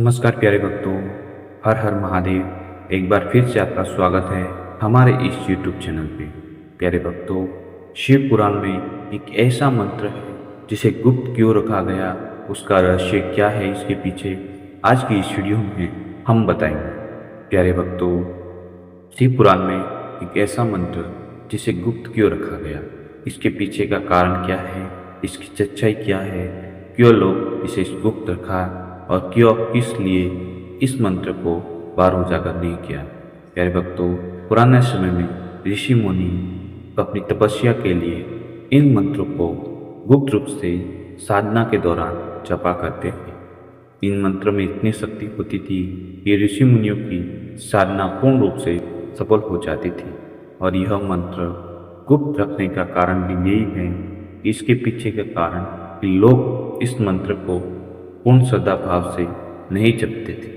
नमस्कार प्यारे भक्तों, हर हर महादेव। एक बार फिर से आपका स्वागत है हमारे इस YouTube चैनल पे। प्यारे भक्तों, शिव पुराण में एक ऐसा मंत्र है जिसे गुप्त क्यों रखा गया, उसका रहस्य क्या है, इसके पीछे आज की इस वीडियो में हम बताएंगे। प्यारे भक्तों, शिव पुराण में एक ऐसा मंत्र जिसे गुप्त क्यों रखा गया, इसके पीछे का कारण क्या है, इसकी सच्चाई क्या है, क्यों लोग इसे गुप्त रखा और क्यों किस लिए इस मंत्र को बार उजागर नहीं किया। प्यारे भक्तों, पुराने समय में ऋषि मुनि अपनी तपस्या के लिए इन मंत्रों को गुप्त रूप से साधना के दौरान जपा करते थे। इन मंत्रों में इतनी शक्ति होती थी कि ऋषि मुनियों की साधना पूर्ण रूप से सफल हो जाती थी। और यह मंत्र गुप्त रखने का कारण भी यही है कि इसके पीछे का कारण कि लोग इस मंत्र को पूर्ण श्रद्धा भाव से नहीं जपते थे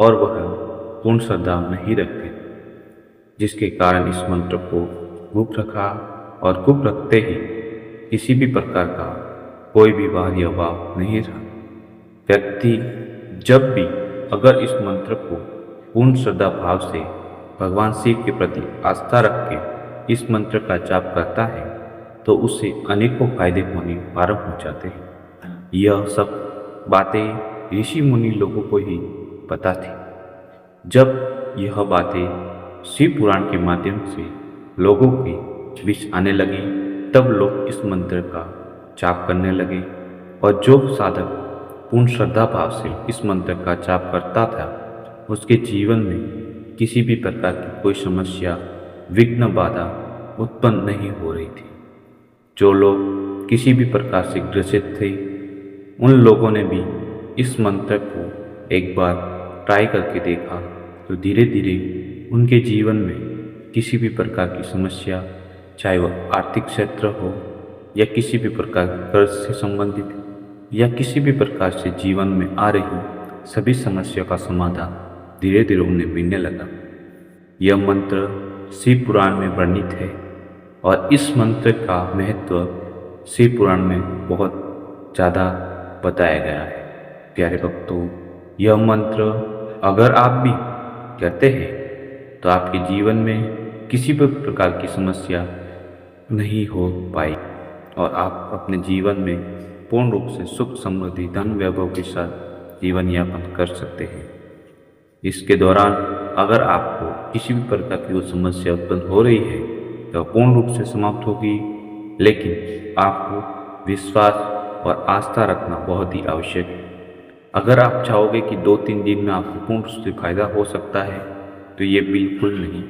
और वह पूर्ण श्रद्धा नहीं रखते, जिसके कारण इस मंत्र को गुप्त रखा। और गुप्त रखते ही किसी भी प्रकार का कोई भी बाहरी अभाव नहीं रहा। व्यक्ति जब भी अगर इस मंत्र को पूर्ण श्रद्धा भाव से भगवान शिव के प्रति आस्था रख के इस मंत्र का जाप करता है तो उससे अनेकों फायदे होने प्रारंभ हो जाते हैं। यह सब बातें ऋषि मुनि लोगों को ही पता थी। जब यह बातें शिव पुराण के माध्यम से लोगों के बीच आने लगी तब लोग इस मंत्र का जाप करने लगे। और जो साधक पूर्ण श्रद्धा भाव से इस मंत्र का जाप करता था उसके जीवन में किसी भी प्रकार की कोई समस्या, विघ्न, बाधा उत्पन्न नहीं हो रही थी। जो लोग किसी भी प्रकार से ग्रसित थे उन लोगों ने भी इस मंत्र को एक बार ट्राई करके देखा तो धीरे धीरे उनके जीवन में किसी भी प्रकार की समस्या, चाहे वह आर्थिक क्षेत्र हो या किसी भी प्रकार के कर्ज से संबंधित या किसी भी प्रकार से जीवन में आ रही सभी समस्या का समाधान धीरे धीरे उन्हें मिलने लगा। यह मंत्र शिव पुराण में वर्णित है और इस मंत्र का महत्व शिव पुराण में बहुत ज़्यादा बताया गया है। प्यारे भक्तों, यह मंत्र अगर आप भी करते हैं तो आपके जीवन में किसी भी प्रकार की समस्या नहीं हो पाई और आप अपने जीवन में पूर्ण रूप से सुख, समृद्धि, धन, वैभव के साथ जीवन यापन कर सकते हैं। इसके दौरान अगर आपको किसी भी प्रकार की वो समस्या उत्पन्न हो रही है तो पूर्ण रूप से समाप्त होगी, लेकिन आपको विश्वास और आस्था रखना बहुत ही आवश्यक है। अगर आप चाहोगे कि 2-3 दिन में आपको पूर्ण रूप से फायदा हो सकता है तो ये बिल्कुल नहीं।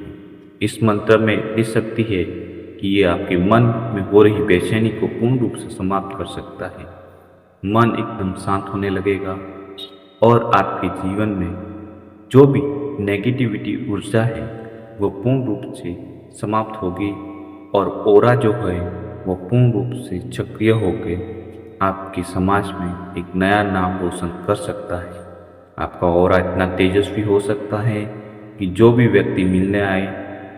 इस मंत्र में इतनी शक्ति है कि ये आपके मन में हो रही बेचैनी को पूर्ण रूप से समाप्त कर सकता है। मन एकदम शांत होने लगेगा और आपके जीवन में जो भी नेगेटिविटी ऊर्जा है वो पूर्ण रूप से समाप्त होगी और ऑरा जो है वो पूर्ण रूप से सक्रिय होकर आपके समाज में एक नया नाम रोशन कर सकता है। आपका ऑरा इतना तेजस्वी हो सकता है कि जो भी व्यक्ति मिलने आए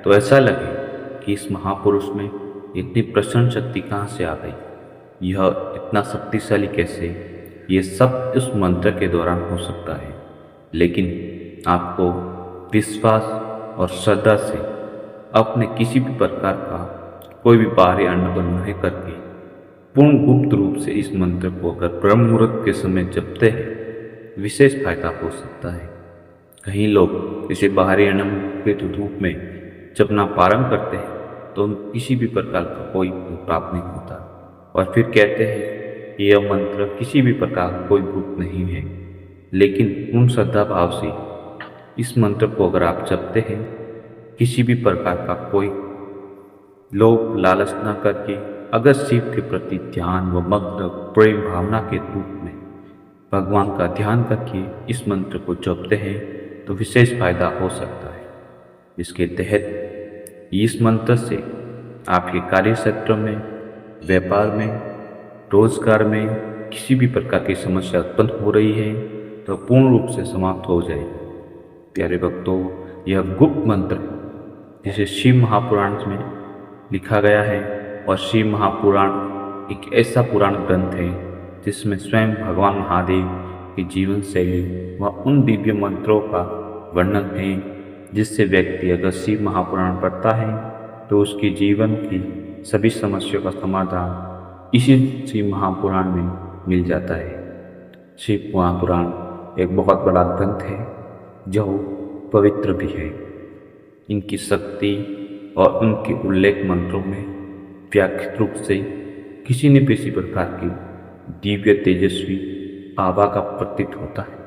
तो ऐसा लगे कि इस महापुरुष में इतनी प्रसन्न शक्ति कहाँ से आ गई, यह इतना शक्तिशाली कैसे। ये सब इस मंत्र के दौरान हो सकता है, लेकिन आपको विश्वास और श्रद्धा से अपने किसी भी प्रकार का कोई भी बाहरी अनुभव नहीं करके पूर्ण गुप्त रूप से इस मंत्र को अगर ब्रह्म मुहूर्त के समय जपते हैं विशेष फायदा हो सकता है। कई लोग इसे बाहरी अनुभव के रूप में जपना प्रारंभ करते हैं तो किसी भी प्रकार का कोई प्राप्त नहीं होता और फिर कहते हैं कि यह मंत्र किसी भी प्रकार का कोई गुप्त नहीं है। लेकिन पूर्ण श्रद्धा भाव से इस मंत्र को अगर आप जपते हैं, किसी भी प्रकार का कोई लोभ लालच न करके अगर शिव के प्रति ध्यान व मग्न प्रेम भावना के रूप में भगवान का ध्यान करके इस मंत्र को जपते हैं तो विशेष फायदा हो सकता है। इसके तहत इस मंत्र से आपके कार्य क्षेत्र में, व्यापार में, रोजगार में किसी भी प्रकार की समस्या उत्पन्न हो रही है तो पूर्ण रूप से समाप्त हो जाएगी। प्यारे भक्तों, यह गुप्त मंत्र जिसे शिव महापुराण में लिखा गया है और शिव महापुराण एक ऐसा पुराण ग्रंथ है जिसमें स्वयं भगवान महादेव की जीवन शैली व उन दिव्य मंत्रों का वर्णन है जिससे व्यक्ति अगर शिव महापुराण पढ़ता है तो उसके जीवन की सभी समस्याओं का समाधान इसी शिव महापुराण में मिल जाता है। शिव महापुराण एक बहुत बड़ा ग्रंथ है जो पवित्र भी है। इनकी शक्ति और उनके उल्लेख मंत्रों में व्याख्यात रूप से किसी न किसी प्रकार की दिव्य तेजस्वी आभा का प्रतीत होता है।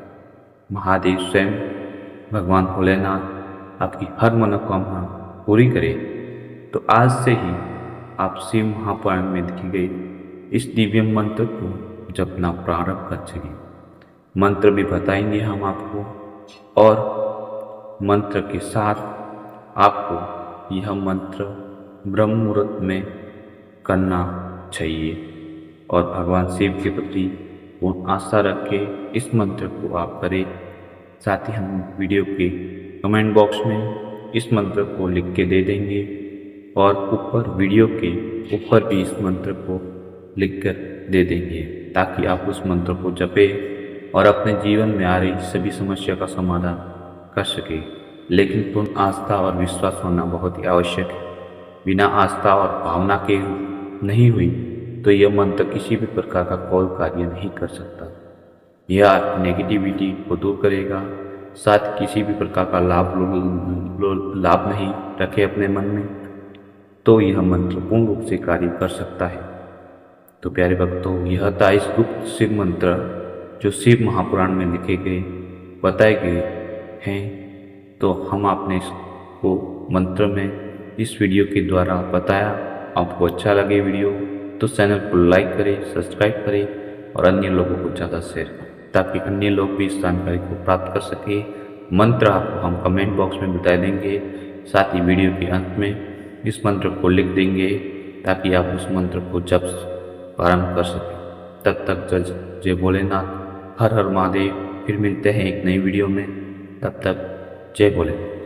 महादेव स्वयं भगवान भोलेनाथ आपकी हर मनोकामना पूरी करे। तो आज से ही आप शिव महापुराण में लिखे गए इस दिव्य मंत्र को जपना प्रारंभ कर सकें। मंत्र भी बताएंगे हम आपको और मंत्र के साथ आपको यह मंत्र ब्रह्म मुहूर्त में करना चाहिए और भगवान शिव के प्रति पूर्ण आस्था रख के इस मंत्र को आप करें। साथ ही हम वीडियो के कमेंट बॉक्स में इस मंत्र को लिख के दे देंगे और ऊपर वीडियो के ऊपर भी इस मंत्र को लिख कर दे देंगे ताकि आप उस मंत्र को जपें और अपने जीवन में आ रही सभी समस्या का समाधान कर सके। लेकिन पूर्ण आस्था और विश्वास होना बहुत ही आवश्यक है। बिना आस्था और भावना के नहीं हुई तो यह मंत्र किसी भी प्रकार का कोई कार्य नहीं कर सकता। यह आपकी नेगेटिविटी को दूर करेगा, साथ किसी भी प्रकार का लाभ नहीं रखे अपने मन में, तो यह मंत्र पूर्ण रूप से कार्य कर सकता है। तो प्यारे भक्तों, यह था इस गुप्त शिव मंत्र जो शिव महापुराण में लिखे गए बताए गए हैं। तो हम आपने इसको मंत्र में इस वीडियो के द्वारा बताया। आपको अच्छा लगे वीडियो तो चैनल को लाइक करें, सब्सक्राइब करें और अन्य लोगों को ज़्यादा शेयर करें ताकि अन्य लोग भी इस जानकारी को प्राप्त कर सके। मंत्र आपको हम कमेंट बॉक्स में बता देंगे, साथ ही वीडियो के अंत में इस मंत्र को लिख देंगे ताकि आप उस मंत्र को जप प्रारंभ कर सकें। तब तक जय भोलेनाथ, हर हर महादेव। फिर मिलते हैं एक नई वीडियो में, तब तक जय भोलेनाथ।